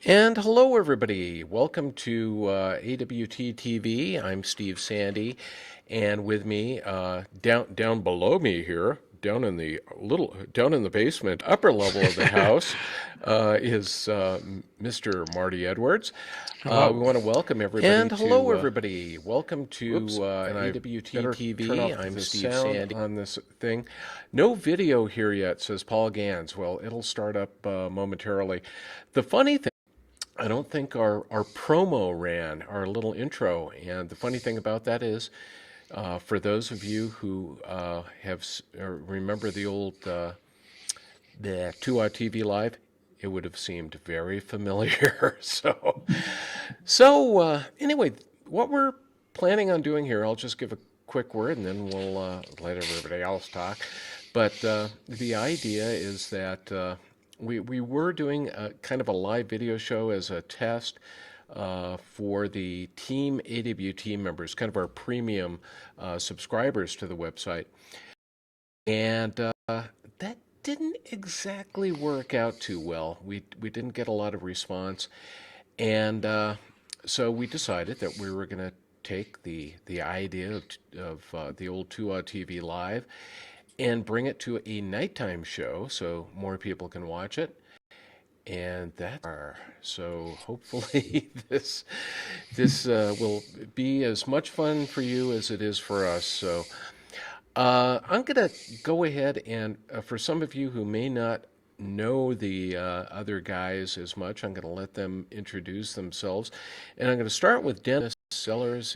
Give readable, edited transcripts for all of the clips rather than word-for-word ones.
And hello, everybody. Welcome to AWT TV. I'm Steve Sandy, and with me, down below me here, down in the basement, upper level of the house, is Mr. Marty Edwards. We Hello. want to welcome everybody. And hello, everybody. Welcome Whoops. to And I AWT better turn TV. off I'm the Steve sound Sandy. On this thing, no video here yet, says Paul Gans. Well, it'll start up momentarily. The funny thing. I don't think our promo ran, our little intro. And the funny thing about that is, for those of you who remember the old the 2 TV Live, it would have seemed very familiar. So anyway, what we're planning on doing here, I'll just give a quick word and then we'll let everybody else talk. But the idea is that we were doing kind of a live video show as a test for the Team AWT members, kind of our premium subscribers to the website. And that didn't exactly work out too well. We didn't get a lot of response. And so we decided that we were going to take the idea of the old 2 TV Live and bring it to a nighttime show so more people can watch it. And that's so hopefully this will be as much fun for you as it is for us. So I'm going to go ahead and for some of you who may not know the other guys as much, I'm going to let them introduce themselves. And I'm going to start with Dennis Sellers.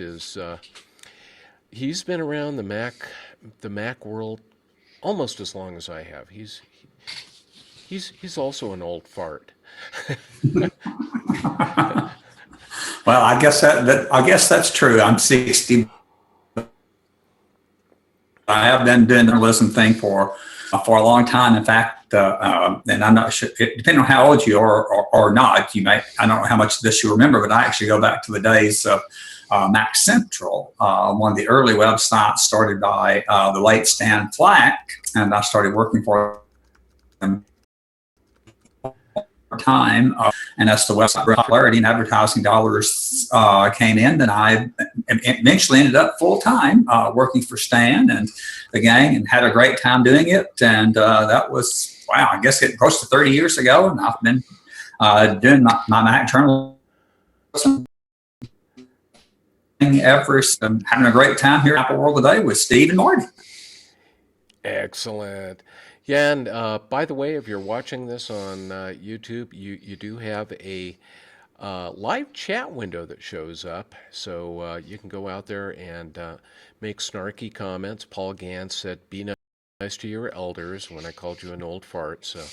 He's been around the Mac world almost as long as I have. He's also an old fart. Well, I guess that's true. I'm 60. I have been doing the journalism thing for a long time. In fact, and I'm not sure, depending on how old you are or not, I don't know how much of this you remember, but I actually go back to the days of Mac Central, one of the early websites started by the late Stan Flack, and I started working for them time, and as the website popularity and advertising dollars came in, then I eventually ended up full time working for Stan and the gang, and had a great time doing it. And that was, wow, I guess it close to 30 years ago, and I've been doing my Mac journalism ever since. Having a great time here at Apple World today with Steve and Marty. Excellent. Yeah, and by the way, if you're watching this on YouTube, you do have a live chat window that shows up, so you can go out there and make snarky comments. Paul Gans said, "Be nice to your elders," when I called you an old fart. So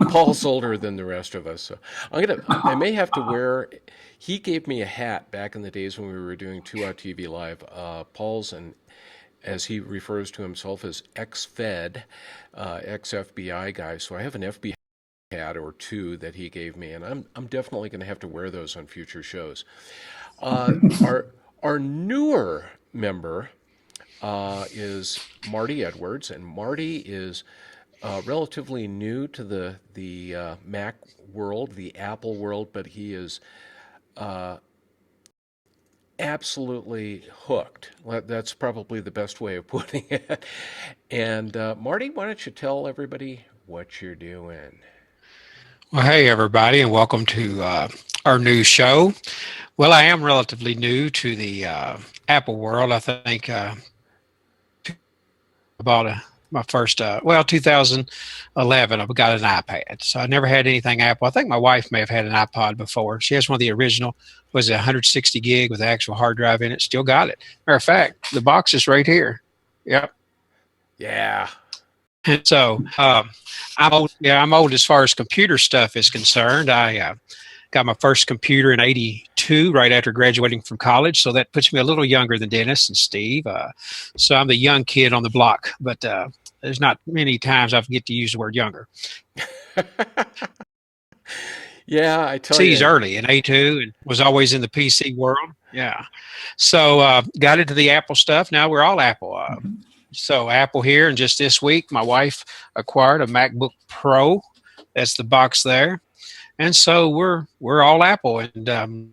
Paul's older than the rest of us. So I may have to wear. He gave me a hat back in the days when we were doing 2 TV Live. Paul's and as he refers to himself as ex-Fed, ex-FBI guy. So I have an FBI hat or two that he gave me, and I'm definitely going to have to wear those on future shows. Our newer member is Marty Edwards, and Marty is relatively new to the Mac world, the Apple world, but he is absolutely hooked. Well, that's probably the best way of putting it. And Marty, why don't you tell everybody what you're doing? Well, hey, everybody, and welcome to our new show. Well, I am relatively new to the Apple world. I think about my first, 2011, I got an iPad. So I never had anything Apple. I think my wife may have had an iPod before. She has one of the original, was it 160 gig with the actual hard drive in it? Still got it. Matter of fact, the box is right here. Yep. Yeah. And so I'm old. Yeah, I'm old as far as computer stuff is concerned. I got my first computer in '82, right after graduating from college. So that puts me a little younger than Dennis and Steve. So I'm the young kid on the block, but there's not many times I get to use the word younger. Yeah, I tell PC's you. early in '82 and was always in the PC world. Yeah. So got into the Apple stuff. Now we're all Apple. So Apple here, and just this week, my wife acquired a MacBook Pro. That's the box there. and so we're all Apple, and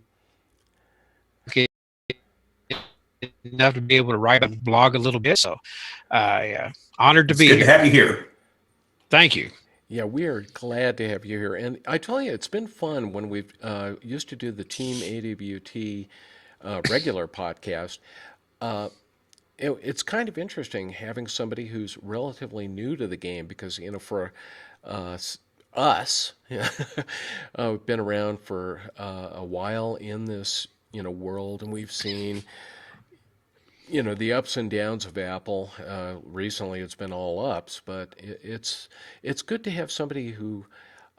enough to be able to write a blog a little bit. So, honored to It's be good to here. have you here. Thank you. Yeah, we are glad to have you here. And I tell you, it's been fun when we've used to do the Team AWT regular podcast. Uh, it's kind of interesting having somebody who's relatively new to the game because, for us, we've been around for a while in this, world, and we've seen, the ups and downs of Apple. Recently, it's been all ups, but it's good to have somebody who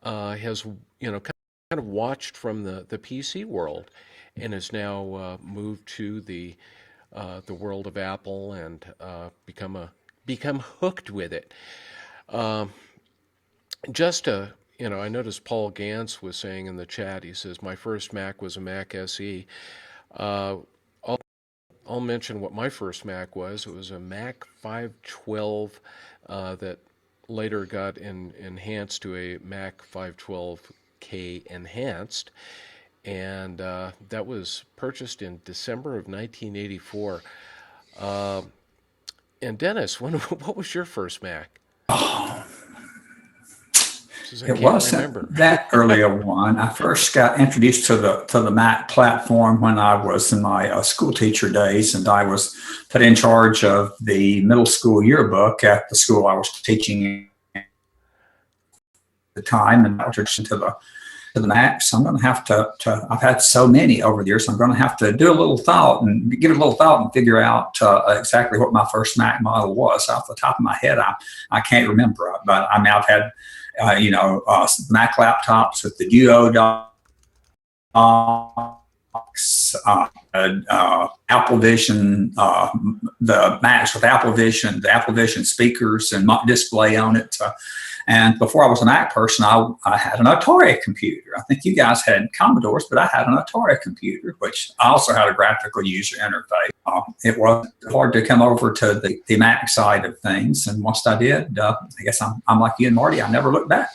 has kind of watched from the PC world and has now moved to the world of Apple and become hooked with it. Um, just I noticed Paul Gantz was saying in the chat. He says my first Mac was a Mac SE. Uh, I'll I'll mention what my first Mac was. It was a Mac 512 that later got enhanced to a Mac 512K enhanced, and that was purchased in December of 1984. Uh, and Dennis, what was your first Mac? Says I It can't wasn't remember. that early a one. I first got introduced to the Mac platform when I was in my school teacher days, and I was put in charge of the middle school yearbook at the school I was teaching at the time, and I was introduced to the Mac. So I'm going to have to. I've had so many over the years. So I'm going to have to do a little thought and give it a little thought and figure out exactly what my first Mac model was. Off the top of my head, I can't remember, but I mean I've had Mac laptops with the Duo docks, Apple Vision, the Macs with Apple Vision, the Apple Vision speakers and display on it. And before I was a Mac person, I had an Atari computer. I think you guys had Commodores, but I had an Atari computer, which I also had a graphical user interface. It was hard to come over to the Mac side of things. And once I did, I guess I'm like you and Marty. I never looked back.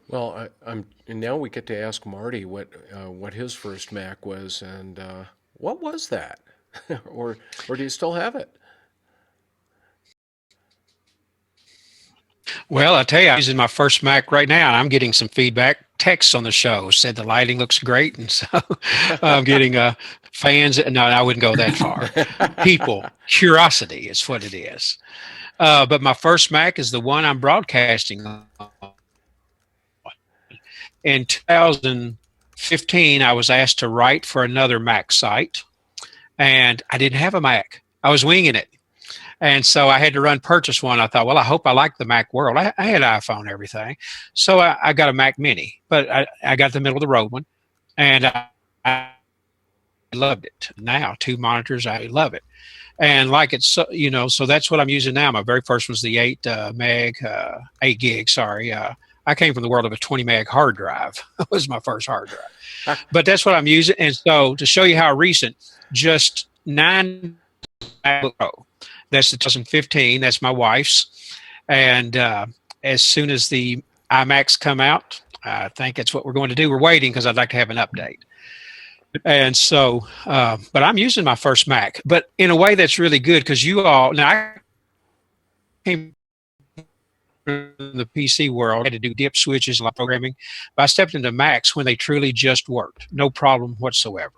Well, and now we get to ask Marty what his first Mac was, and what was that, or do you still have it? Well, I tell you, I'm using my first Mac right now, and I'm getting some feedback. Texts on the show said the lighting looks great, and so I'm getting fans. No, I wouldn't go that far. People, curiosity is what it is. But my first Mac is the one I'm broadcasting on. In 2015, I was asked to write for another Mac site, and I didn't have a Mac. I was winging it. And so I had to purchase one. I thought, well, I hope I like the Mac world. I had iPhone and everything. So I got a Mac Mini, but I got the middle of the road one, and I loved it. Now, 2 monitors, I love it. And like it's, so that's what I'm using now. My very first was the 8 gig, sorry. I came from the world of a 20 meg hard drive. That was my first hard drive. But that's what I'm using. And so to show you how recent, just 9 MacBook Pro. That's the 2015. That's my wife's. And as soon as the iMacs come out, I think that's what we're going to do. We're waiting because I'd like to have an update. And so, but I'm using my first Mac, but in a way that's really good because you all, now I came from the PC world, I had to do dip switches and like programming, but I stepped into Macs when they truly just worked, no problem whatsoever.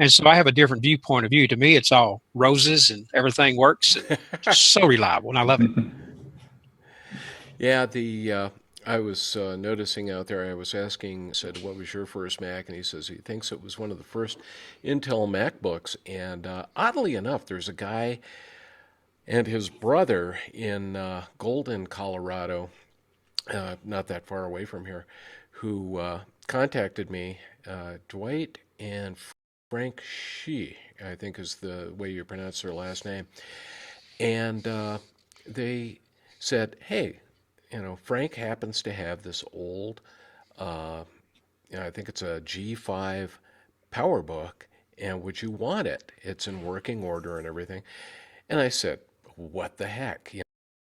And so I have a different viewpoint of view. To me, it's all roses and everything works. And just so reliable, and I love it. Yeah, I was noticing out there. I was asking, said, "What was your first Mac?" And he says he thinks it was one of the first Intel MacBooks. And oddly enough, there's a guy and his brother in Golden, Colorado, not that far away from here, who contacted me. Dwight and Frank Shee, I think is the way you pronounce their last name. And they said, hey, Frank happens to have this old, uh, I think it's a G5 PowerBook, and would you want it? It's in working order and everything. And I said, what the heck?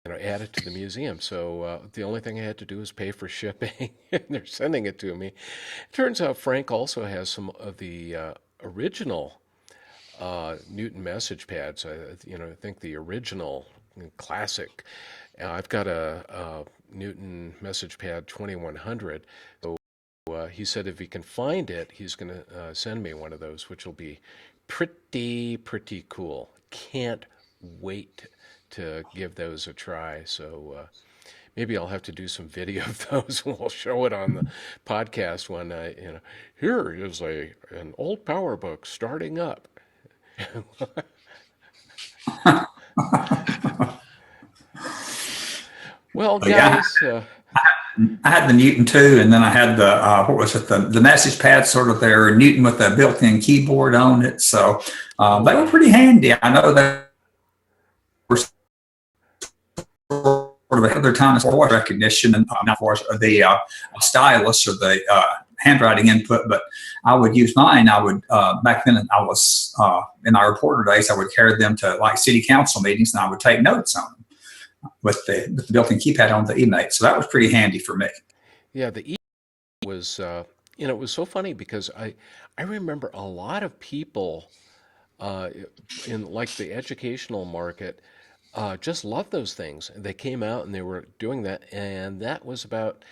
add it to the museum. So the only thing I had to do was pay for shipping, and they're sending it to me. It turns out Frank also has some of the original Newton message pads. I think the original classic. I've got a Newton message pad 2100. So he said if he can find it, he's going to send me one of those, which will be pretty cool. Can't wait to give those a try. So maybe I'll have to do some video of those, and we'll show it on the podcast one night. Here is an old power book starting up. Well, guys. I had the Newton too, and then I had the what was it, the message pad, sort of their Newton with a built-in keyboard on it. So they were pretty handy. I know they were sort of ahead of their time as voice recognition and not voice, the stylus or the handwriting input. But I would use mine. I would back then I was in my reporter days. I would carry them to like city council meetings, and I would take notes on them with the built-in keypad on the eMate. So that was pretty handy for me. Yeah, the E was, it was so funny because I remember a lot of people in like the educational market just loved those things. They came out and they were doing that, and that was about,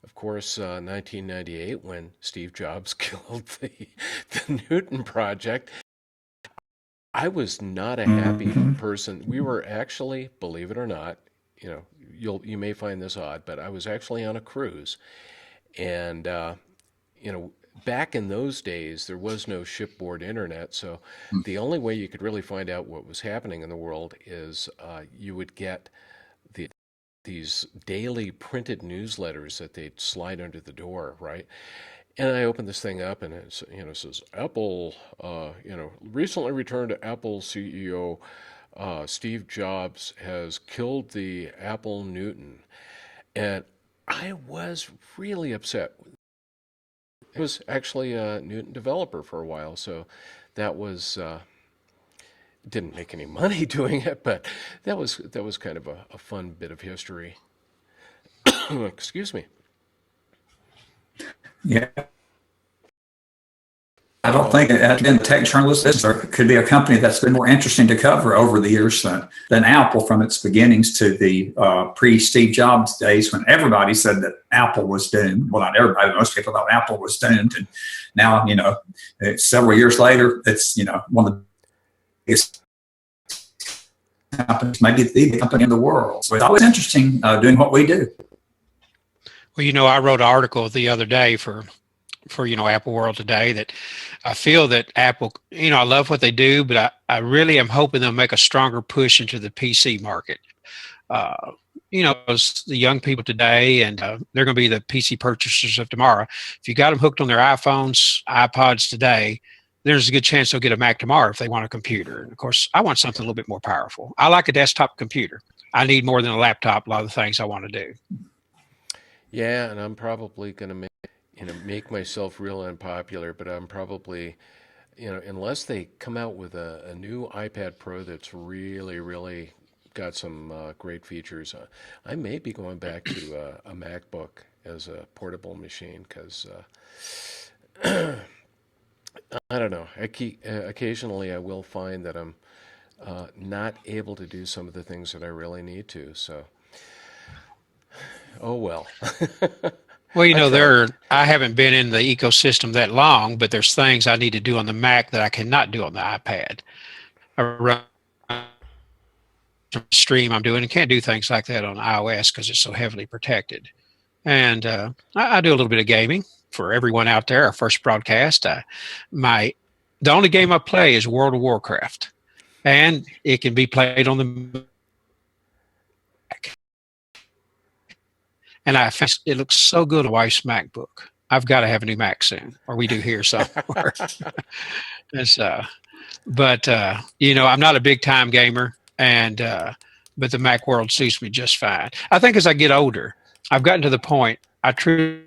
of course, 1998 when Steve Jobs killed the Newton project. I was not a happy person. We were actually, believe it or not, you may find this odd, but I was actually on a cruise, and back in those days there was no shipboard internet, so the only way you could really find out what was happening in the world is you would get these daily printed newsletters that they'd slide under the door, right? And I opened this thing up, and it says Apple, recently returned to Apple CEO Steve Jobs has killed the Apple Newton, and I was really upset. I was actually a Newton developer for a while, so that was didn't make any money doing it, but that was kind of a fun bit of history. Excuse me. Yeah. I don't think in the tech journalist business there could be a company that's been more interesting to cover over the years than Apple, from its beginnings to the pre-Steve Jobs days when everybody said that Apple was doomed. Well, not everybody, but most people thought Apple was doomed. And now, several years later, it's, one of the biggest companies, maybe the biggest company in the world. So it's always interesting doing what we do. Well, I wrote an article the other day for Apple World Today that I feel that Apple, I love what they do, but I really am hoping they'll make a stronger push into the PC market. The young people today, and they're going to be the PC purchasers of tomorrow. If you got them hooked on their iPhones, iPods today, there's a good chance they'll get a Mac tomorrow if they want a computer. And of course, I want something a little bit more powerful. I like a desktop computer. I need more than a laptop, a lot of the things I want to do. Yeah, and I'm probably going to make myself real unpopular, but I'm probably, unless they come out with a new iPad Pro that's really, really got some great features, I may be going back to a MacBook as a portable machine because I don't know. Occasionally I will find that I'm not able to do some of the things that I really need to. So, oh well. Well, I haven't been in the ecosystem that long, but there's things I need to do on the Mac that I cannot do on the iPad. I run stream I'm doing and can't do things like that on iOS because it's so heavily protected. And I do a little bit of gaming for everyone out there. Our first broadcast, the only game I play is World of Warcraft, and it can be played on the Mac. And it looks so good on my wife's MacBook. I've got to have a new Mac soon, or we do here somewhere. I'm not a big time gamer, but the Mac world suits me just fine. I think as I get older, I've gotten to the point I truly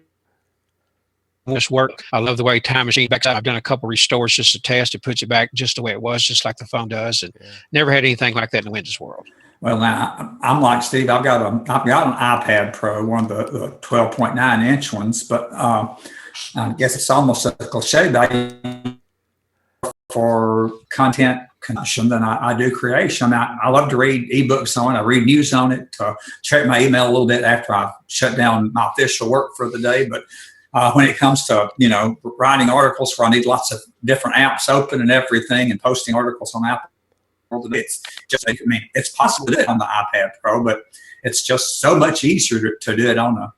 this work. I love the way Time Machine backs up. I've done a couple restores just to test. It puts it back just the way it was, just like the phone does, and never had anything like that in the Windows world. Well, now I'm like Steve. I've got an iPad Pro, one of the 12.9-inch ones, but I guess it's almost a cliche, but for content consumption than I do creation. I love to read ebooks on it. I read news on it, check my email a little bit after I shut down my official work for the day. But when it comes to, writing articles where I need lots of different apps open and everything and posting articles on Apple, it's just, it's possible to do it on the iPad Pro, but it's just so much easier to do it on a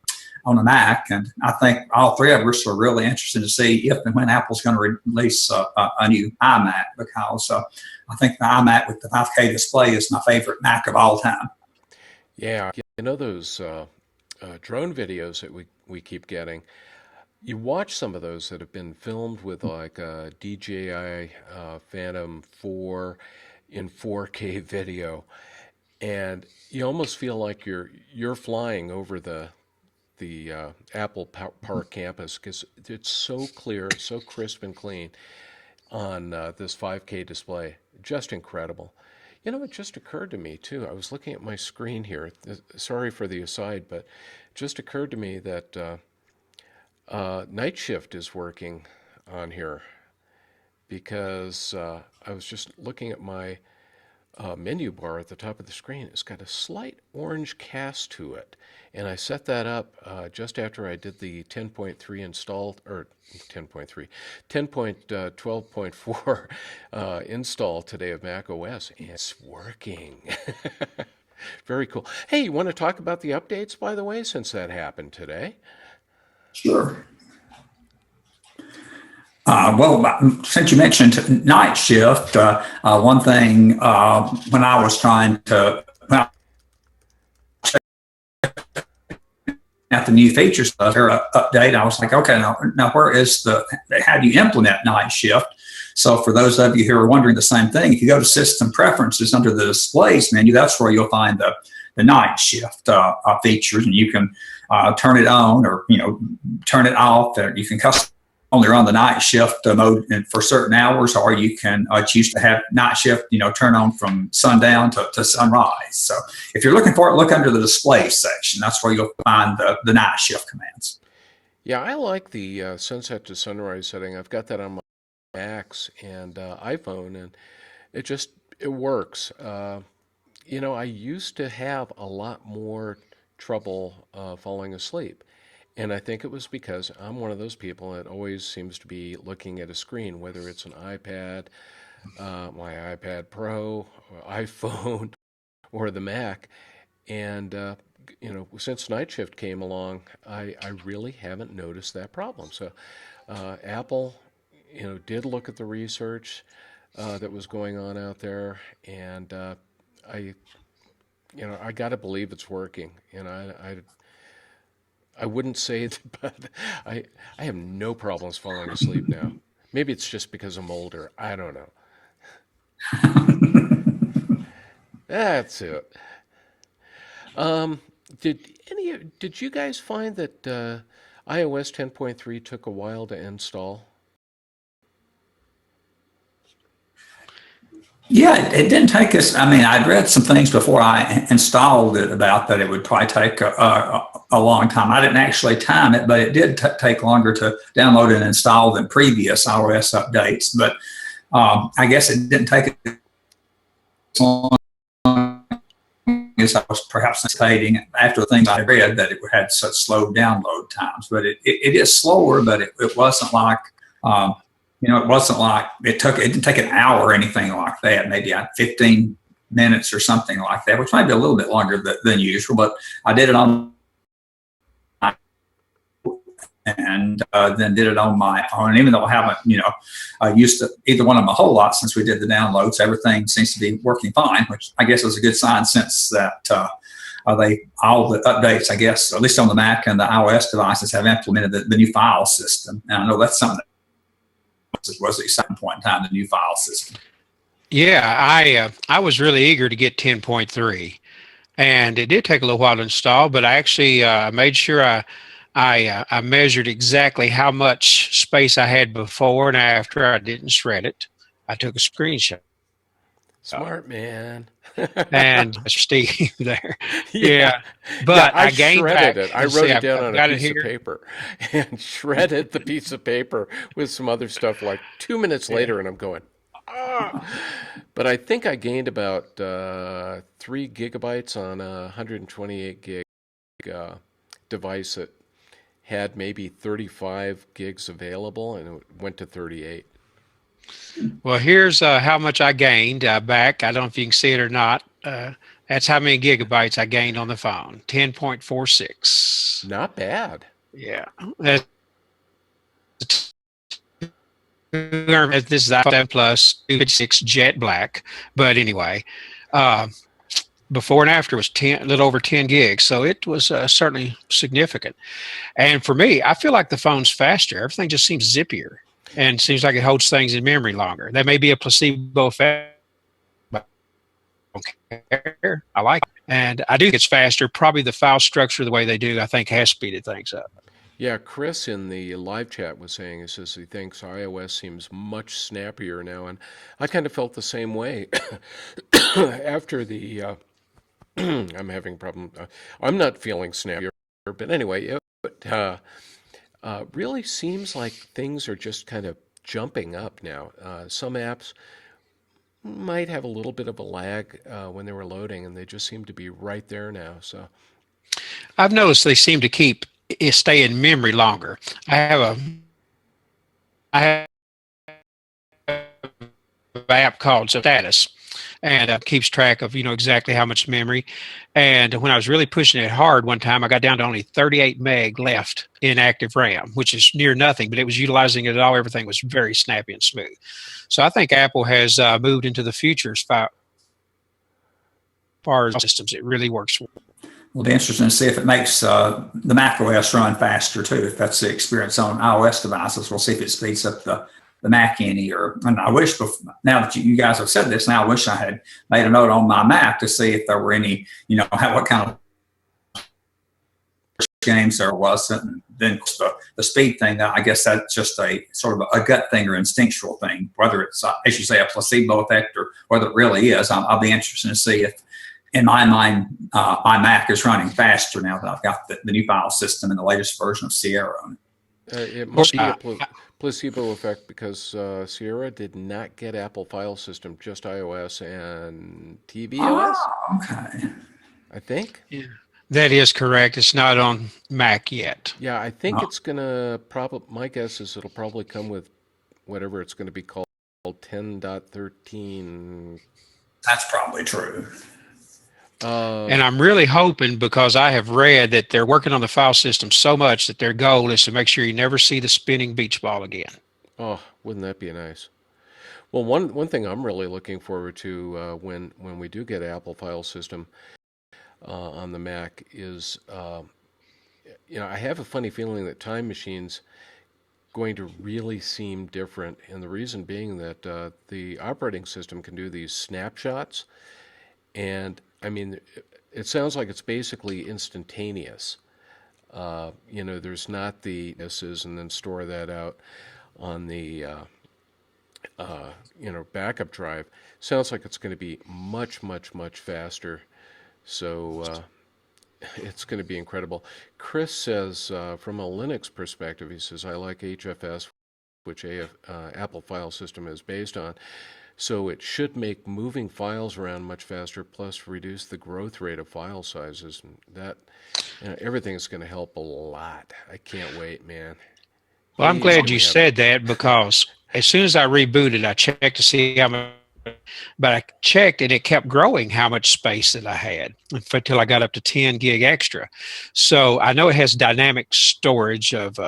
Mac. And I think all three of us are really interested to see if and when Apple's going to release a new iMac, because I think the iMac with the 5K display is my favorite Mac of all time. Yeah, those drone videos that we keep getting. You watch some of those that have been filmed with like a DJI Phantom 4 in 4K video, and you almost feel like you're flying over the Apple Park campus, because it's so clear, so crisp and clean on this 5K display. Just incredible. It just occurred to me too. I was looking at my screen here. Sorry for the aside, but it just occurred to me that Night Shift is working on here, because I was just looking at my menu bar at the top of the screen. It's got a slight orange cast to it, and I set that up just after I did the 10.3 install, or 10.12.4 install today of Mac OS, and it's working. Very cool. Hey, you want to talk about the updates, by the way, since that happened today? Sure. Well, since you mentioned Night Shift, one thing when I was trying to at the new features update, I was like, okay, now how do you implement Night Shift? So for those of you who are wondering the same thing, if you go to System Preferences under the Displays menu, that's where you'll find the Night Shift features, and you can turn it on or turn it off. You can custom only run the night shift mode for certain hours, or you can choose to have night shift, turn on from sundown to sunrise. So if you're looking for it, look under the display section. That's where you'll find the night shift commands. Yeah, I like the sunset to sunrise setting. I've got that on my Macs and iPhone, and it works. I used to have a lot more trouble falling asleep. And I think it was because I'm one of those people that always seems to be looking at a screen, whether it's an iPad, my iPad Pro, or iPhone, or the Mac. And, since Night Shift came along, I really haven't noticed that problem. So Apple, did look at the research that was going on out there, and I got to believe it's working. I wouldn't say it, but I have no problems falling asleep now. Maybe it's just because I'm older. I don't know. That's it. Did you guys find that iOS 10.3 took a while to install? Yeah, it didn't take us. I'd read some things before I installed it about that it would probably take a long time. I didn't actually time it, but it did take longer to download and install than previous iOS updates. But I guess it didn't take as long as I was perhaps anticipating after the things I read that it had such slow download times. But it is slower, but it wasn't like it wasn't like it didn't take an hour or anything like that. Maybe 15 minutes or something like that, which might be a little bit longer than usual. But I did it on and then did it on my own. Even though I haven't, used either one of them a whole lot since we did the downloads, everything seems to be working fine, which I guess is a good sign since that all the updates, I guess, at least on the Mac and the iOS devices, have implemented the new file system. And I know that's something that was at a certain point in time, the new file system. Yeah, I was really eager to get 10.3, and it did take a little while to install, but I actually made sure I measured exactly how much space I had before and after. I didn't shred it. I took a screenshot Smart man. and Steve there. Yeah. Yeah, but I I gained shredded back. it. I Let's wrote see, it down I've on a got it piece of here. paper and shredded the piece of paper with some other stuff like 2 minutes Yeah. later, and I'm going, ah. But I think I gained about 3 gigabytes on a 128 gig device that had maybe 35 gigs available, and it went to 38. Well, here's how much I gained back. I don't know if you can see it or not. That's how many gigabytes I gained on the phone. 10.46. Not bad. Yeah. That's this is iPhone 7 Plus 256 Jet Black. But anyway, uh, before and after was 10, a little over 10 gigs. So it was certainly significant. And for me, I feel like the phone's faster. Everything just seems zippier and seems like it holds things in memory longer. That may be a placebo effect, but I don't care. I like it. And I do think it's faster. Probably the file structure, the way they do, I think has speeded things up. Yeah, Chris in the live chat was saying, he says he thinks iOS seems much snappier now, and I kind of felt the same way after the. I'm having a problem. I'm not feeling snappier, but anyway, it really seems like things are just kind of jumping up now. Some apps might have a little bit of a lag when they were loading, and they just seem to be right there now. So. I've noticed they seem to stay in memory longer. I have an app called Status, and keeps track of exactly how much memory. And when I was really pushing it hard one time, I got down to only 38 meg left in active RAM, which is near nothing, but it was utilizing it all. Everything was very snappy and smooth. So I think Apple has moved into the future as far as systems. It really works. It'll be interesting to see if it makes the Mac OS run faster too. If that's the experience on iOS devices, we'll see if it speeds up the Mac any. And I wish, now that you guys have said this, now I wish I had made a note on my Mac to see if there were any, what kind of games there was. And then the speed thing, I guess that's just a sort of a gut thing or instinctual thing, whether it's, as you say, a placebo effect or whether it really is. I'll be interested to see if, in my mind, my Mac is running faster now that I've got the new file system and the latest version of Sierra on it. It must be a placebo effect because Sierra did not get Apple file system, just iOS and tvOS. Oh, okay. I think. Yeah. That is correct. It's not on Mac yet. Yeah, I think it's going to my guess is it'll probably come with whatever it's going to be called 10.13. That's probably true. And I'm really hoping, because I have read that they're working on the file system so much that their goal is to make sure you never see the spinning beach ball again. Oh, wouldn't that be nice? Well, one thing I'm really looking forward to when we do get Apple file system on the Mac is, I have a funny feeling that Time Machine's going to really seem different, and the reason being that the operating system can do these snapshots, and I mean, it sounds like it's basically instantaneous. There's not the misses and then store that out on the backup drive. Sounds like it's going to be much, much, much faster. So it's going to be incredible. Chris says, from a Linux perspective, he says, I like HFS, which Apple file system is based on. So it should make moving files around much faster, plus reduce the growth rate of file sizes. And that, everything is going to help a lot. I can't wait, man. Well, I'm glad you said that, because as soon as I rebooted, I checked to see how much, but I checked and it kept growing how much space that I had until I got up to 10 gig extra. So I know it has dynamic storage of,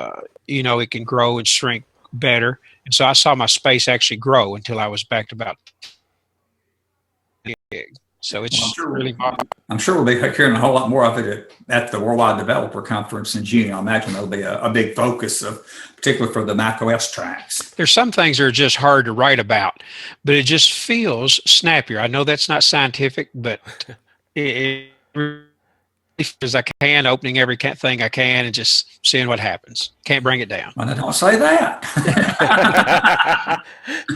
it can grow and shrink better. And so I saw my space actually grow until I was back to about gig. So it's really fun. I'm sure we'll be hearing a whole lot more of it at the Worldwide Developer Conference in June. I imagine that'll be a big focus of, particularly for the Mac OS tracks. There's some things that are just hard to write about, but it just feels snappier. I know that's not scientific, but it really as I can, opening every thing I can and just seeing what happens. Can't bring it down. Well, don't say that.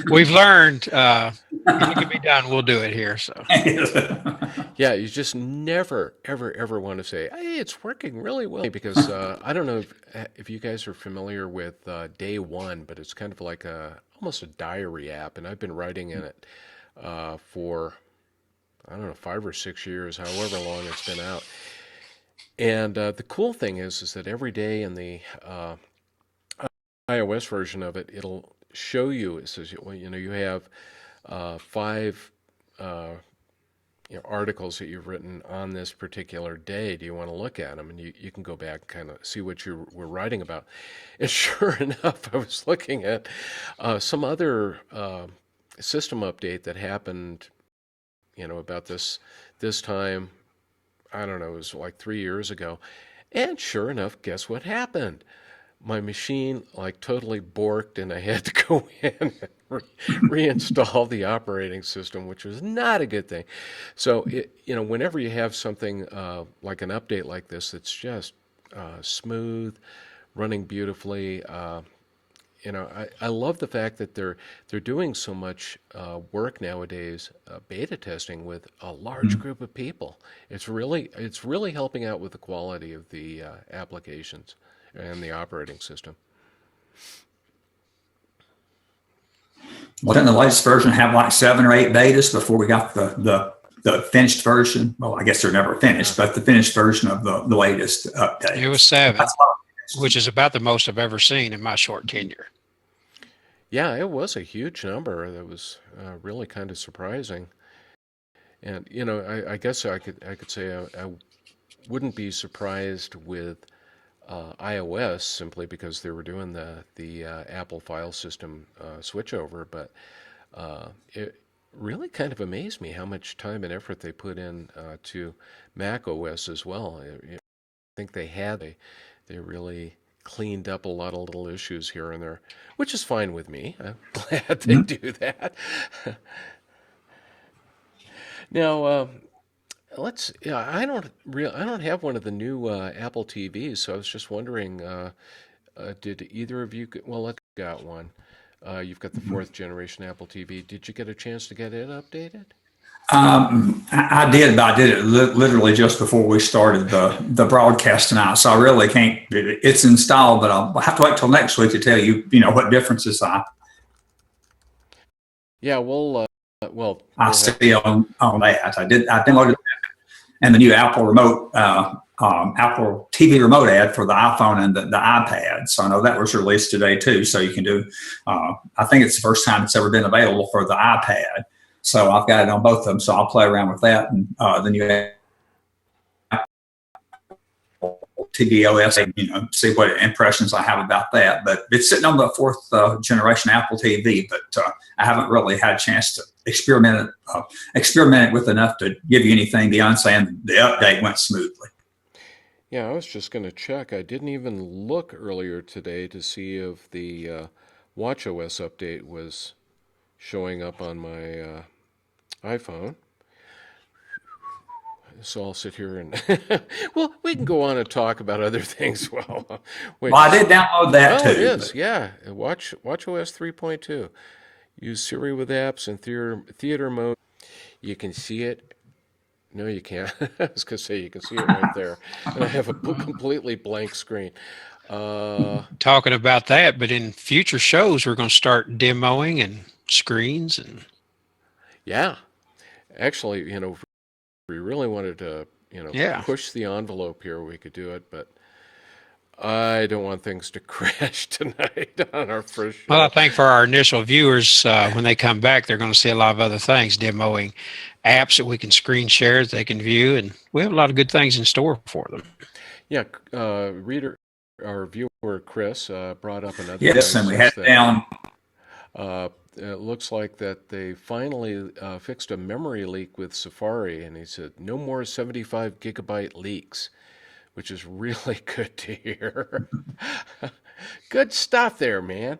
We've learned if it can be done, we'll do it here. So Yeah, you just never, ever, ever want to say, "Hey, it's working really well," because I don't know if you guys are familiar with Day One, but it's kind of like almost a diary app, and I've been writing in it for I don't know 5 or 6 years, however long it's been out. And the cool thing is that every day in the iOS version of it, it'll show you. It says, well, you have five articles that you've written on this particular day. Do you want to look at them? And you can go back and kind of see what you were writing about. And sure enough, I was looking at some other system update that happened, about this time. I don't know, it was like 3 years ago. And sure enough, guess what happened? My machine like totally borked, and I had to go in and reinstall the operating system, which was not a good thing. So, whenever you have something like an update like this that's just smooth, running beautifully, I love the fact that they're doing so much work nowadays, beta testing with a large group of people. It's really helping out with the quality of the applications and the operating system. Well, didn't the latest version have like 7 or 8 betas before we got the finished version? Well, I guess they're never finished, but the finished version of the latest update. it was 7, which is about the most I've ever seen in my short tenure. Yeah, it was a huge number. That was really kind of surprising. And I guess I could say I wouldn't be surprised with iOS simply because they were doing the Apple file system switchover, but it really kind of amazed me how much time and effort they put in to Mac OS as well. I think they really cleaned up a lot of little issues here and there, which is fine with me. I'm glad they do that. Now, I don't have one of the new Apple TVs, so I was just wondering, did either of you? Well, let's got one. You've got the 4th generation Apple TV. Did you get a chance to get it updated? I did, but I did it literally just before we started the broadcast tonight. So I really can't. It's installed, but I'll have to wait till next week to tell you, what differences Yeah, I see on that. I downloaded that and the new Apple remote, Apple TV remote ad for the iPhone and the iPad. So I know that was released today too. So you can do. I think it's the first time it's ever been available for the iPad. So I've got it on both of them. So I'll play around with that and the new tvOS, see what impressions I have about that. But it's sitting on the 4th generation Apple TV, but I haven't really had a chance to experiment with enough to give you anything beyond saying the update went smoothly. Yeah, I was just going to check. I didn't even look earlier today to see if the watchOS update was showing up on my iPhone. So I'll sit here and well, we can go on and talk about other things. Well, I did download that too. It is, yeah. watchOS 3.2. Use Siri with apps and theater mode. You can see it. No, you can't. I was going to say you can see it right there. And I have a completely blank screen. Talking about that, but in future shows, we're going to start demoing and screens and. Yeah, actually, if we really wanted to, push the envelope here, we could do it, but I don't want things to crash tonight on our first show. Well, I think for our initial viewers, when they come back, they're going to see a lot of other things, demoing apps that we can screen share, that they can view, and we have a lot of good things in store for them. Yeah, our viewer Chris brought up another. Yes, and we had down. It looks like that they finally fixed a memory leak with Safari, and he said no more 75 gigabyte leaks, which is really good to hear. Good stuff there, man.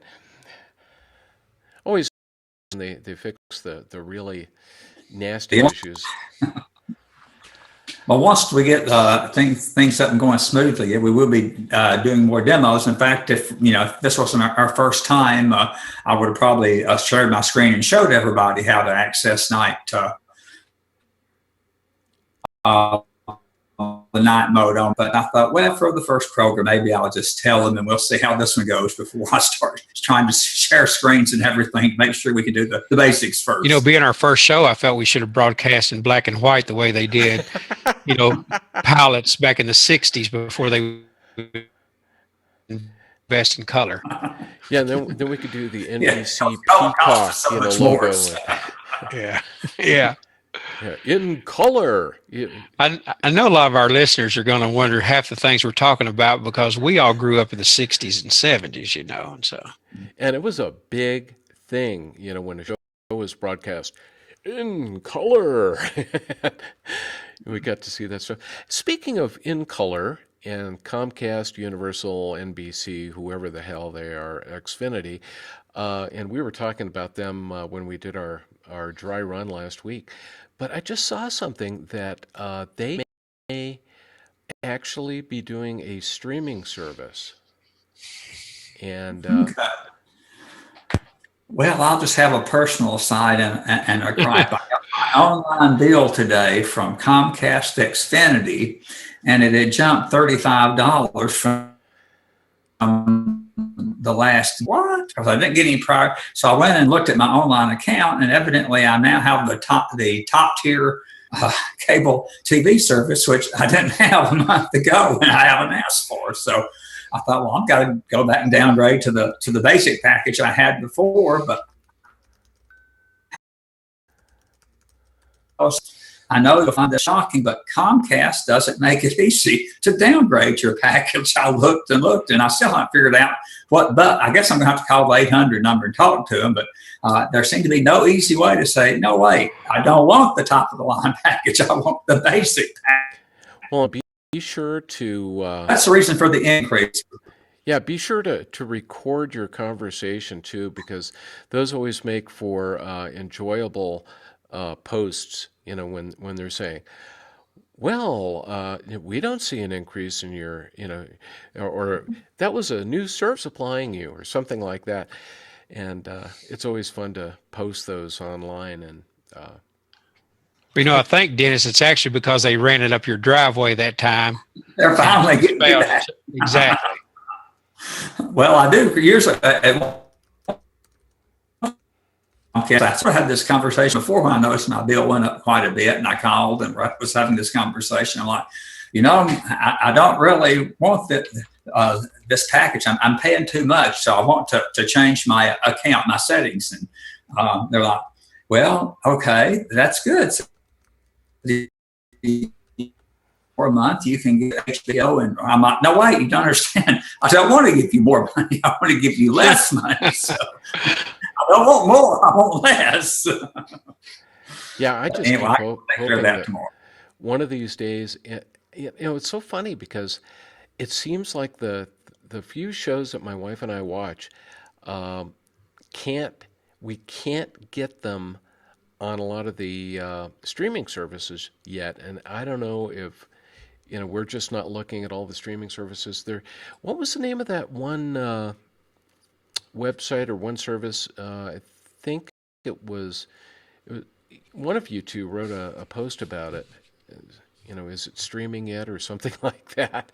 Always they fix the really nasty issues. Well, once we get things up and going smoothly, yeah, we will be doing more demos. In fact, if this wasn't our first time, I would have probably shared my screen and showed everybody how to access uh, the night mode on. But I thought, well, for the first program, maybe I'll just tell them, and we'll see how this one goes before I start trying to share screens and everything. Make sure we can do the basics first. Being our first show, I felt we should have broadcast in black and white the way they did, pilots back in the 60s before they invest in color. Yeah, and then we could do the NBC Color Peacock, costs so much more. logo. Yeah. Yeah, in color. I know a lot of our listeners are going to wonder half the things we're talking about because we all grew up in the 60s and 70s, and so. And it was a big thing, when a show was broadcast in color. We got to see that stuff. Speaking of in color, and Comcast, Universal, NBC, whoever the hell they are, Xfinity, and we were talking about them when we did our dry run last week. But I just saw something that they may actually be doing a streaming service. And Okay. Well, I'll just have a personal side and a gripe. I got my online bill today from Comcast Xfinity, and it had jumped $35 from the last what? Because I didn't get any prior. So I went and looked at my online account, and evidently I now have the top tier cable TV service, which I didn't have a month ago, and I haven't asked for. So I thought, well, I've got to go back and downgrade to the basic package I had before, but I know you'll find that shocking, but Comcast doesn't make it easy to downgrade your package. I looked and looked, and I still haven't figured out but I guess I'm going to have to call the 800 number and talk to them, but there seemed to be no easy way to say, no, wait, I don't want the top of the line package. I want the basic package. Well, be sure to... That's the reason for the increase. Yeah, be sure to record your conversation too, because those always make for enjoyable posts, when they're saying, well, we don't see an increase in your, or that was a new service supplying you, or something like that. And it's always fun to post those online. And I think, Dennis, it's actually because they ran it up your driveway that time. They're finally getting that. Exactly. Well, I do. Years ago, okay, I sort of had this conversation before when I noticed my bill went up quite a bit, and I called and was having this conversation. I'm like, I don't really want this package. I'm paying too much, so I want to change my account, my settings. And they're like, well, okay, that's good. So, for a month, you can get HBO. And I'm like, no, wait, you don't understand. I don't want to give you more money. I want to give you less money. So I don't want more. I want less. Yeah, I just anyway, keep hoping that one of these days, it's so funny because it seems like the few shows that my wife and I watch, we can't get them on a lot of the streaming services yet. And I don't know if, we're just not looking at all the streaming services there. What was the name of that one website or one service? I think it was one of you two wrote a post about it. Is it streaming yet or something like that?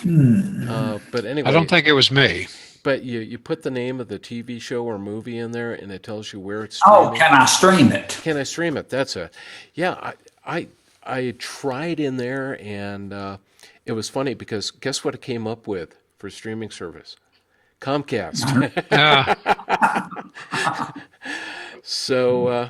But anyway, I don't think it was me. But you put the name of the TV show or movie in there, and it tells you where it's streaming. Oh, can I stream it? Can I stream it? I tried in there, and it was funny because guess what it came up with for streaming service? Comcast. So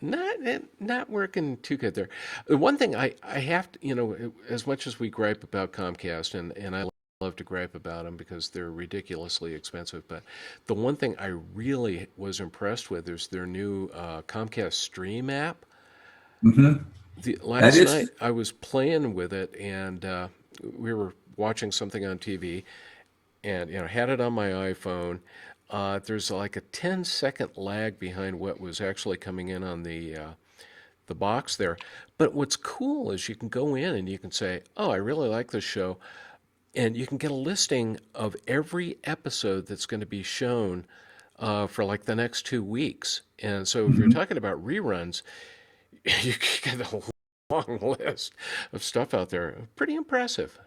not working too good there. The one thing I have to, as much as we gripe about Comcast, and I love to gripe about them because they're ridiculously expensive, but the one thing I really was impressed with is their new Comcast Stream app. Mm-hmm. Last night I was playing with it, and we were watching something on TV, and had it on my iPhone. There's like a 10-second lag behind what was actually coming in on the the box there. But what's cool is you can go in and you can say, "Oh, I really like this show," and you can get a listing of every episode that's going to be shown for like the next 2 weeks. And so if you're Mhm. talking about reruns, you can get a long list of stuff out there. Pretty impressive.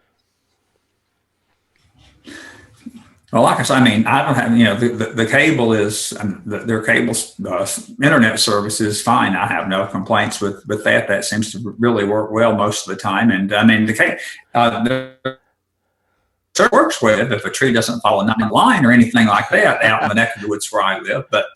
Well, like I said, I mean, I don't have, the cable is, their cable internet service is fine. I have no complaints with that. That seems to really work well most of the time. And I mean, the it works with if a tree doesn't fall in line or anything like that out in the neck of the woods where I live. But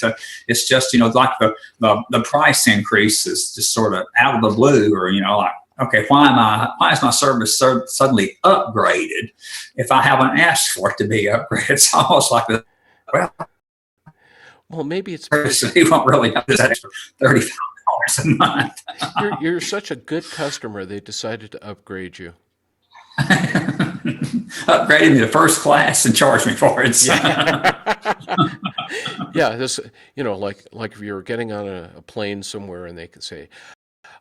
it's just, like the price increase is just sort of out of the blue, or, like, okay, why is my service suddenly upgraded if I haven't asked for it to be upgraded? It's almost like well, Well, maybe it's because you won't really have this extra $35 a month. you're such a good customer, they decided to upgrade you. Upgraded me to first class and charged me for it. So. Yeah. Yeah, this, like if you're getting on a plane somewhere and they could say,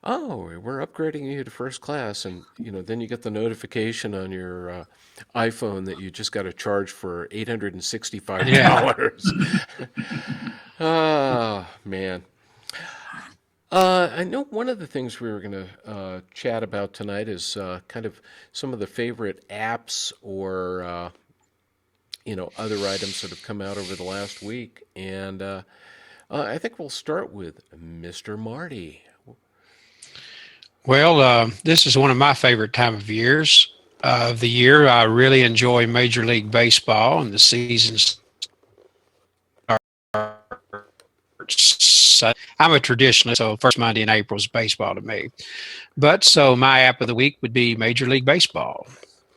"Oh, we're upgrading you to first class," and then you get the notification on your iPhone that you just got a charge for Yeah. $865. Oh, man. I know one of the things we were going to chat about tonight is kind of some of the favorite apps or other items that have come out over the last week, and I think we'll start with Mr. Marty. Well, this is one of my favorite time of years of the year. I really enjoy Major League Baseball, and the seasons. I'm a traditionalist, so first Monday in April is baseball to me. But so my app of the week would be Major League Baseball.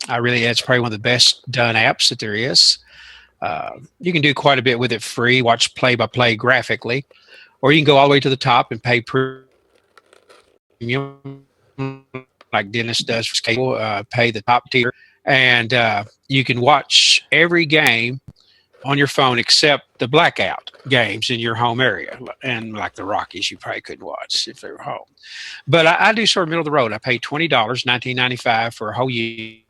That's probably one of the best done apps that there is. You can do quite a bit with it free, watch play by play graphically, or you can go all the way to the top and pay premium like Dennis does for cable, pay the top tier, and you can watch every game on your phone except the blackout games in your home area. And like the Rockies, you probably couldn't watch if they were home. But I do sort of middle of the road. I pay $20, $19.95 for a whole year.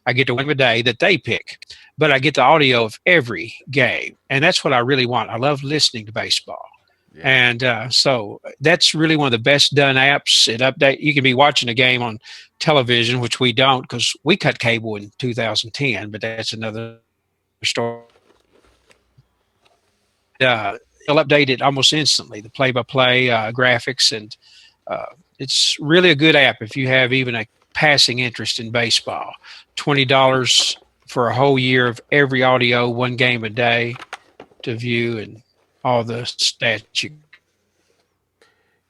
I get to win a day that they pick, but I get the audio of every game. And that's what I really want. I love listening to baseball. Yeah. And so that's really one of the best done apps. It update. You can be watching a game on television, which we don't because we cut cable in 2010, but that's another story. It'll update it almost instantly, the play-by-play graphics, and it's really a good app if you have even a passing interest in baseball. $20 for a whole year of every audio, one game a day to view, and all the stats.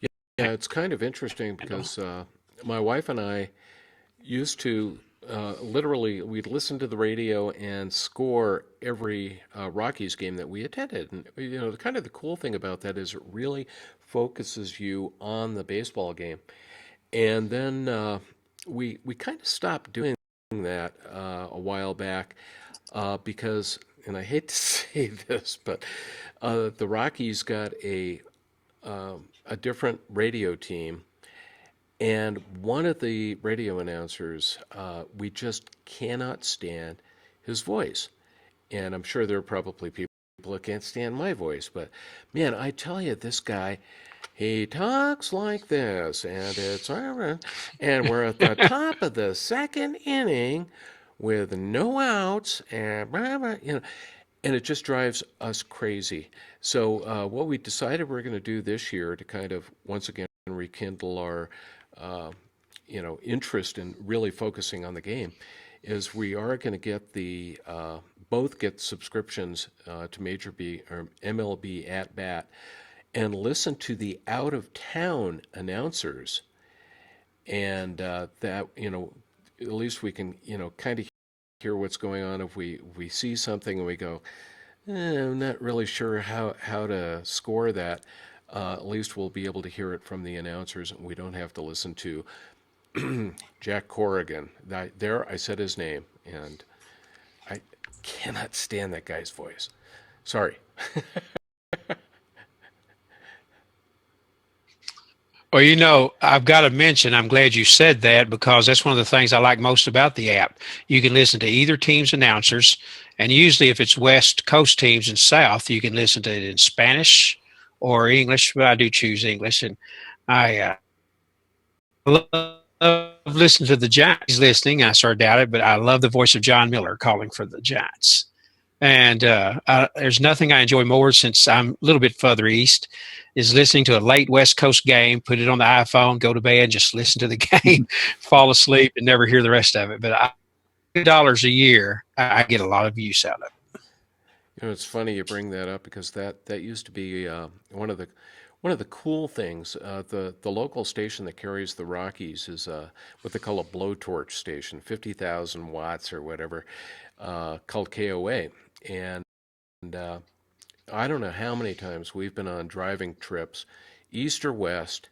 Yeah, it's kind of interesting because my wife and I used to literally we'd listen to the radio and score every Rockies game that we attended, and kind of the cool thing about that is it really focuses you on the baseball game. And then we kind of stopped doing that a while back because, and I hate to say this, but the Rockies got a different radio team, and one of the radio announcers, we just cannot stand his voice. And I'm sure there are probably people that can't stand my voice, but man, I tell you, this guy, he talks like this, and and we're at the top of the second inning with no outs, and blah, blah, and it just drives us crazy. So what we decided we're going to do this year to kind of once again rekindle our uh, interest in really focusing on the game is we are going to get the both get subscriptions to Major B or MLB at Bat and listen to the out of town announcers, and that at least we can kind of hear what's going on if we see something and we go, I'm not really sure how to score that. At least we'll be able to hear it from the announcers, and we don't have to listen to Jack Corrigan. There, I said his name, and I cannot stand that guy's voice. Sorry. Well, I've got to mention, I'm glad you said that because that's one of the things I like most about the app. You can listen to either team's announcers, and usually if it's West Coast teams and South, you can listen to it in Spanish or English, but I do choose English. And I love listening to the Giants. He's listening. I sort of doubt it, but I love the voice of John Miller calling for the Giants. And there's nothing I enjoy more since I'm a little bit further east is listening to a late West Coast game, put it on the iPhone, go to bed, just listen to the game, fall asleep, and never hear the rest of it. But $2 a year, I get a lot of use out of it. It's funny you bring that up because that used to be one of the cool things. The local station that carries the Rockies is what they call a blowtorch station, 50,000 watts or whatever, called KOA. And I don't know how many times we've been on driving trips, east or west,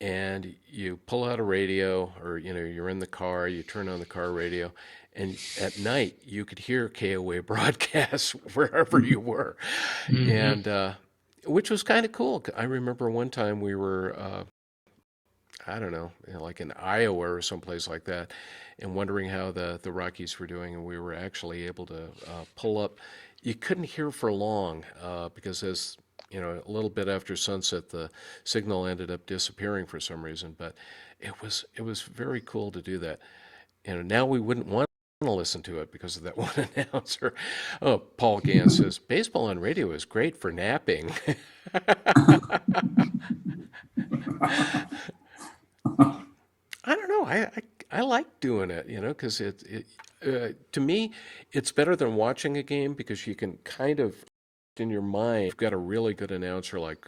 and you pull out a radio, or you're in the car, you turn on the car radio, and at night you could hear KOA broadcasts wherever you were, and which was kind of cool. I remember one time we were, I don't know, like in Iowa or someplace like that, and wondering how the Rockies were doing, and we were actually able to pull up. You couldn't hear for long because as a little bit after sunset, the signal ended up disappearing for some reason. But it was very cool to do that. Now we wouldn't want to listen to it because of that one announcer. Oh, Paul Gans says baseball on radio is great for napping. I don't know. I like doing it, because to me, it's better than watching a game because you can kind of, in your mind, you've got a really good announcer like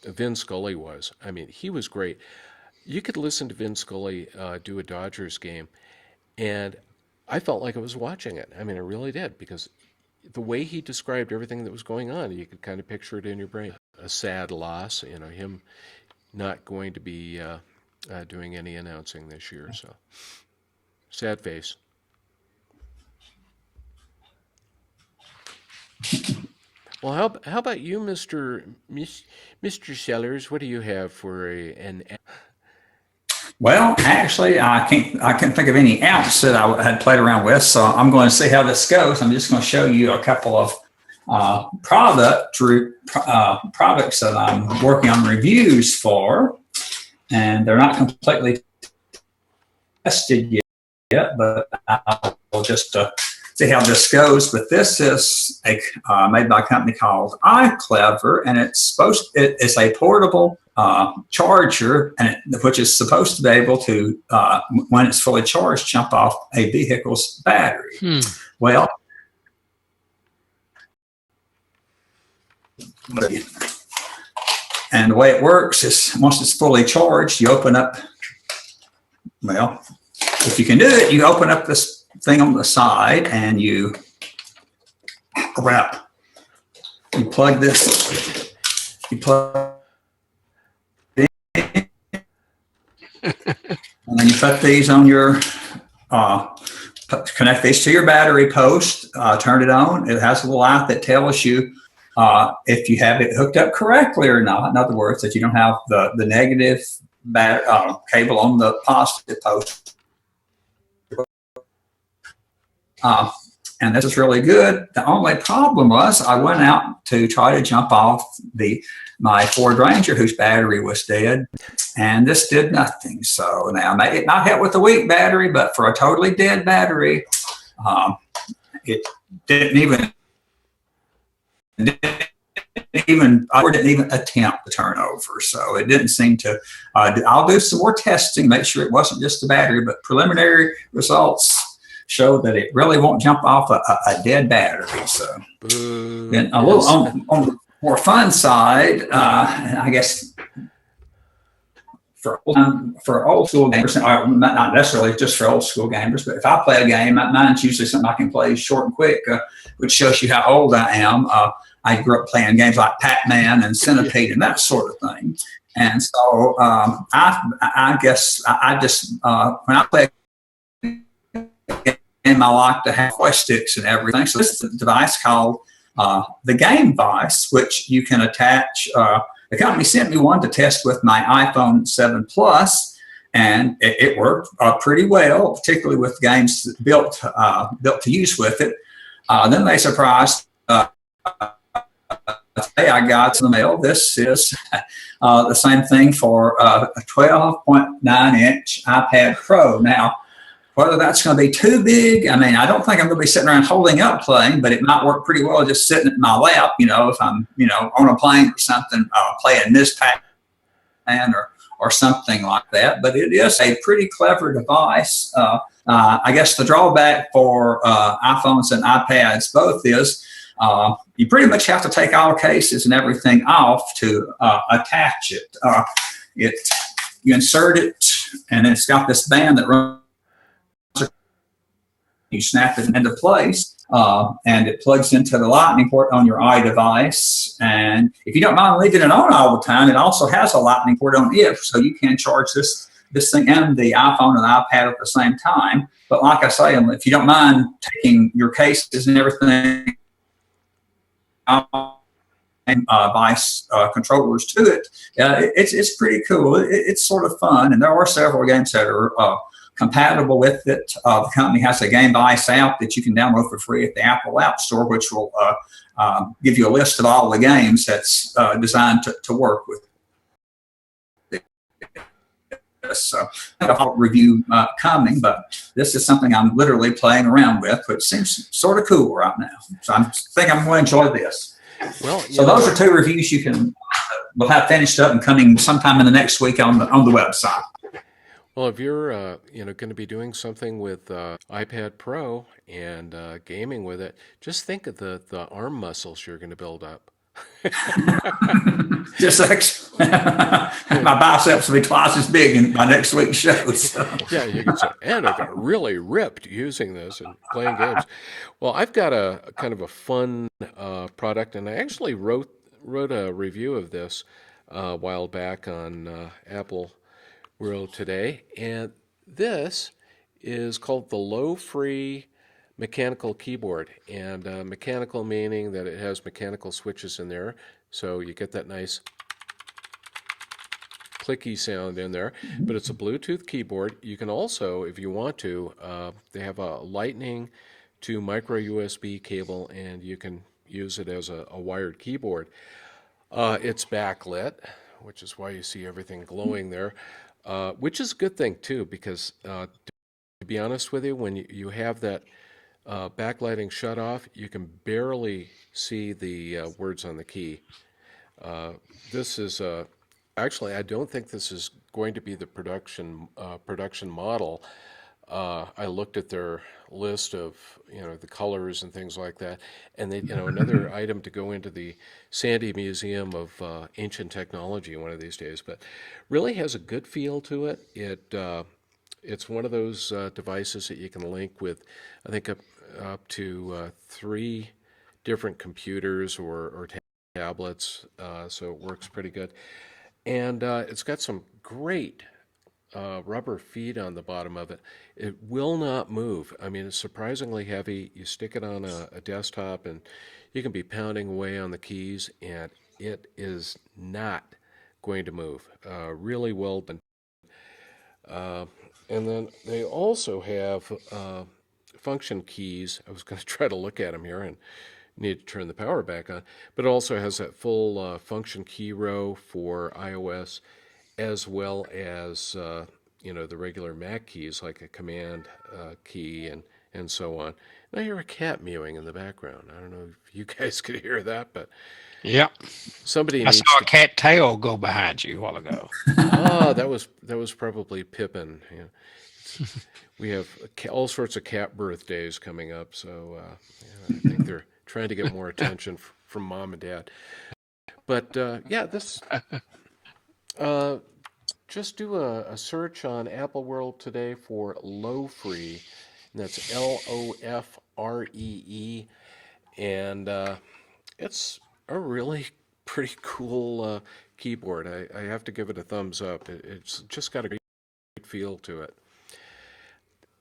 Vin Scully was. I mean, he was great. You could listen to Vin Scully do a Dodgers game, and I felt like I was watching it. I mean, I really did because the way he described everything that was going on, you could kind of picture it in your brain. A sad loss, him not going to be doing any announcing this year. So, sad face. Well, how about you, Mr. Sellers? What do you have for an? Well, actually, I can't think of any apps that I had played around with, so I'm going to see how this goes. I'm just going to show you a couple of products that I'm working on reviews for, and they're not completely tested yet, but I'll just see how this goes. But this is made by a company called iClever, and it's a portable charger, which is supposed to be able to, when it's fully charged, jump off a vehicle's battery. Well, and the way it works is once it's fully charged, you open up, well, if you can do it, you open up this thing on the side and you plug this, and then you put these on your, connect these to your battery post, turn it on. It has a little light that tells you if you have it hooked up correctly or not. In other words, that you don't have the negative cable on the positive post. And this is really good. The only problem was I went out to try to jump off my Ford Ranger whose battery was dead, and this did nothing. So now it might help with a weak battery, but for a totally dead battery, it didn't even attempt the turnover. So it didn't seem to. I'll do some more testing, make sure it wasn't just the battery, but preliminary results show that it really won't jump off a dead battery. So, and a little on the more fun side, I guess for old school gamers, not necessarily just for old school gamers, but if I play a game, mine's usually something I can play short and quick, which shows you how old I am. I grew up playing games like Pac-Man and Centipede and that sort of thing. And so I guess I just when I play in my life to have flesh sticks and everything. So this is a device called the Game Vice, which you can attach. the company sent me one to test with my iPhone 7 Plus, and it worked pretty well, particularly with games built to use with it. Then they surprised. Today I got in the mail. This is the same thing for a 12.9-inch iPad Pro. Now, whether that's going to be too big, I mean, I don't think I'm going to be sitting around holding up playing, but it might work pretty well just sitting in my lap, if I'm, on a plane or something, playing Miss Pac-Man or something like that. But it is a pretty clever device. I guess the drawback for iPhones and iPads both is you pretty much have to take all cases and everything off to attach it. You insert it, and it's got this band that runs. You snap it into place, and it plugs into the lightning port on your iDevice. And if you don't mind leaving it on all the time, it also has a lightning port on it, so you can charge this thing and the iPhone and the iPad at the same time. But like I say, if you don't mind taking your cases and everything and device controllers to it, it's pretty cool. It's sort of fun, and there are several games that are compatible with it. The company has a Game Device app that you can download for free at the Apple App Store, which will give you a list of all the games that's designed to work with it. So I have a review coming, but this is something I'm literally playing around with, which seems sort of cool right now. So I think I'm going to enjoy this. Well, so those are 2 reviews you can we'll have finished up and coming sometime in the next week on the website. Well, if you're going to be doing something with iPad Pro and gaming with it, just think of the arm muscles you're going to build up. Just my biceps will be twice as big in my next week's show. So. Yeah, you can say, and I got really ripped using this and playing games. Well, I've got a kind of a fun product, and I actually wrote a review of this a while back on Apple World Today, and this is called the low-free mechanical keyboard. And mechanical meaning that it has mechanical switches in there, so you get that nice clicky sound in there. But it's a Bluetooth keyboard. You can also, if you want to, they have a Lightning to micro USB cable, and you can use it as a wired keyboard. It's backlit, which is why you see everything glowing there. Which is a good thing too, because to be honest with you, when you have that backlighting shut off, you can barely see the words on the key. This is actually, I don't think this is going to be the production model. I looked at their list of the colors and things like that, and they another item to go into the Sandy Museum of Ancient Technology one of these days. But really has a good feel to it. It's one of those devices that you can link with, I think up to 3 different computers or tablets, so it works pretty good. And it's got some great rubber feet on the bottom of it. It will not move. I mean, it's surprisingly heavy. You stick it on a desktop and you can be pounding away on the keys, and it is not going to move. Really well done. And then they also have function keys. I was going to try to look at them here and need to turn the power back on, but it also has that full function key row for iOS, as well as the regular Mac keys like a command key and so on. And I hear a cat mewing in the background. I don't know if you guys could hear that, but Yep. somebody I needs saw to. a cat tail go behind you a while ago. Oh, that was probably Pippin. We have all sorts of cat birthdays coming up, so I think they're trying to get more attention from mom and dad. But this. Just do a search on Apple World Today for Lofree, and that's Lofree, and it's a really pretty cool keyboard. I have to give it a thumbs up. It's just got a great feel to it.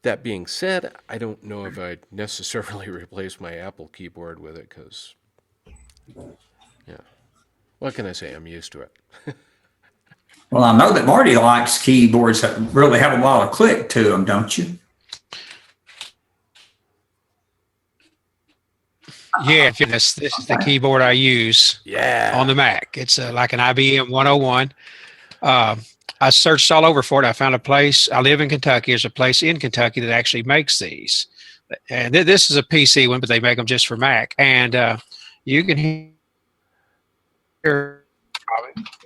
That being said, I don't know if I'd necessarily replace my Apple keyboard with it, because, yeah. What can I say? I'm used to it. Well, I know that Marty likes keyboards that really have a lot of click to them, don't you? Yeah, this is the keyboard I use on the Mac. It's like an IBM 101. Uh, I searched all over for it. I found a place. I live in Kentucky. There's a place in Kentucky that actually makes these. And this is a PC one, but they make them just for Mac. And you can hear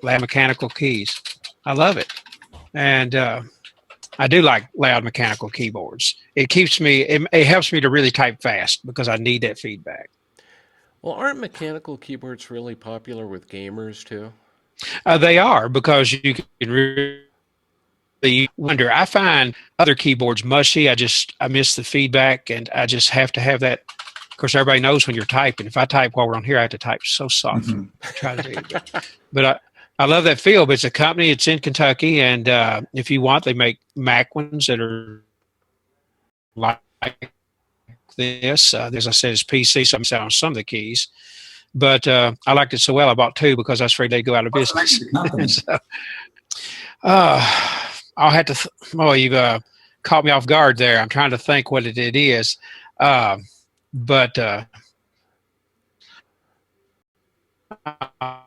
loud mechanical keys. I love it. And I do like loud mechanical keyboards. It helps me to really type fast because I need that feedback. Well, aren't mechanical keyboards really popular with gamers too? They are because you can really wonder. I find other keyboards mushy. I miss the feedback, and I just have to have that. Of course, everybody knows when you're typing. If I type while we're on here, I have to type so soft. Try to do it, but I love that feel. But it's a company. It's in Kentucky, and if you want, they make Mac ones that are like this. As I said, it's PC, so I'm selling some of the keys. But I liked it so well, I bought two because I was afraid they'd go out of business. So, I'll have to. Well, you've caught me off guard there. I'm trying to think what it is. But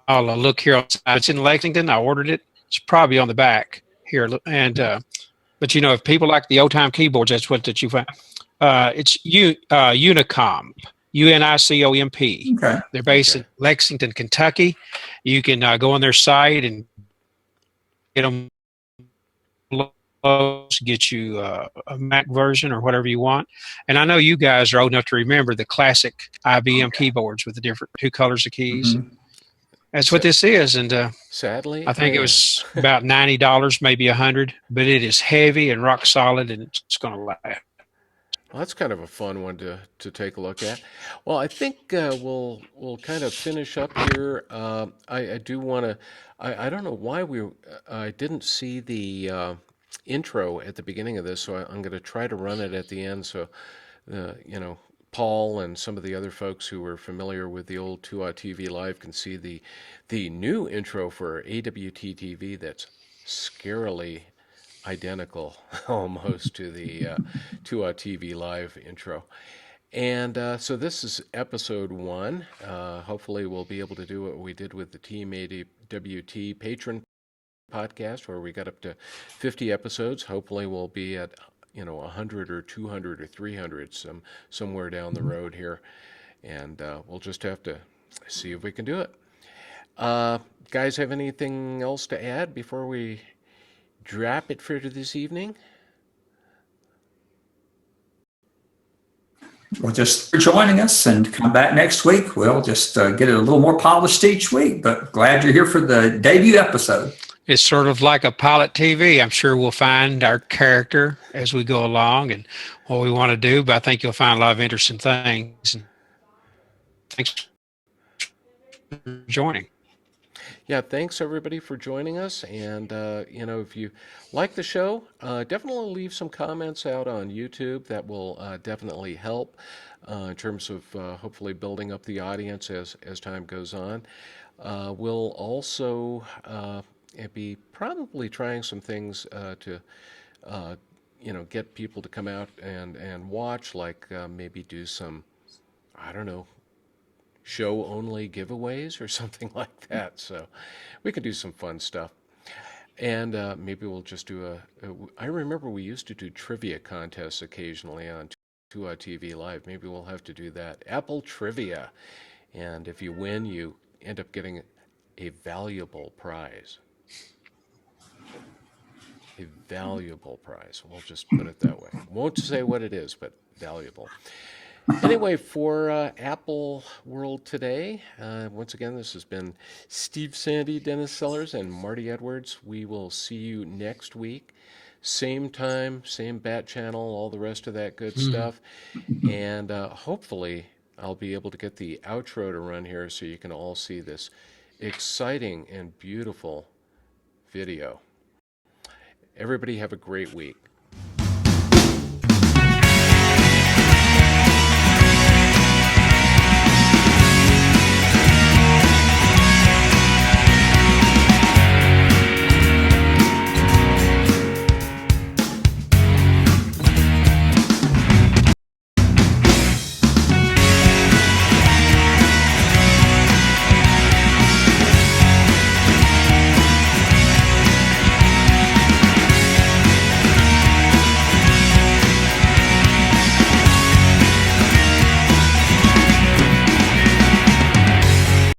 I'll look here. It's in Lexington. I ordered it. It's probably on the back here. And but if people like the old time keyboards, that's what that you find. It's Unicomp. Unicomp. Okay. They're based in Lexington, Kentucky. You can go on their site and get them, get you a Mac version or whatever you want. And I know you guys are old enough to remember the classic IBM keyboards with the different two colors of keys. That's what this is. And sadly, I think it was about $90, maybe $100, but it is heavy and rock solid, and it's going to last. Well, that's kind of a fun one to take a look at. Well, I think we'll kind of finish up here. I do want to. I don't know why I didn't see the intro at the beginning of this, so I'm going to try to run it at the end. So, Paul and some of the other folks who were familiar with the old 2 TV Live can see the new intro for AWT TV. That's scarily identical almost to the 2 TV Live intro. And so this is episode 1. Hopefully we'll be able to do what we did with the Team AWT patron podcast, where we got up to 50 episodes. Hopefully we'll be at 100 or 200 or 300 somewhere down the road here. And we'll just have to see if we can do it. Guys, have anything else to add before we drop it for this evening? Well, just for joining us, and come back next week. We'll just get it a little more polished each week, but glad you're here for the debut episode. It's sort of like a pilot TV. I'm sure we'll find our character as we go along and what we want to do, but I think you'll find a lot of interesting things. And thanks for joining. Yeah, thanks everybody for joining us. And, if you like the show, definitely leave some comments out on YouTube. That will definitely help in terms of hopefully building up the audience as time goes on. We'll also be probably trying some things to, get people to come out and watch, like maybe do some, I don't know, show only giveaways or something like that. So we could do some fun stuff. And maybe we'll just do I remember we used to do trivia contests occasionally on 2 TV Live. Maybe we'll have to do that. Apple Trivia. And if you win, you end up getting a valuable prize. A valuable prize. We'll just put it that way. Won't say what it is, but valuable. Anyway, for Apple World Today, once again, this has been Steve Sandy, Dennis Sellers, and Marty Edwards. We will see you next week. Same time, same bat channel, all the rest of that good stuff. And hopefully I'll be able to get the outro to run here so you can all see this exciting and beautiful video. Everybody have a great week.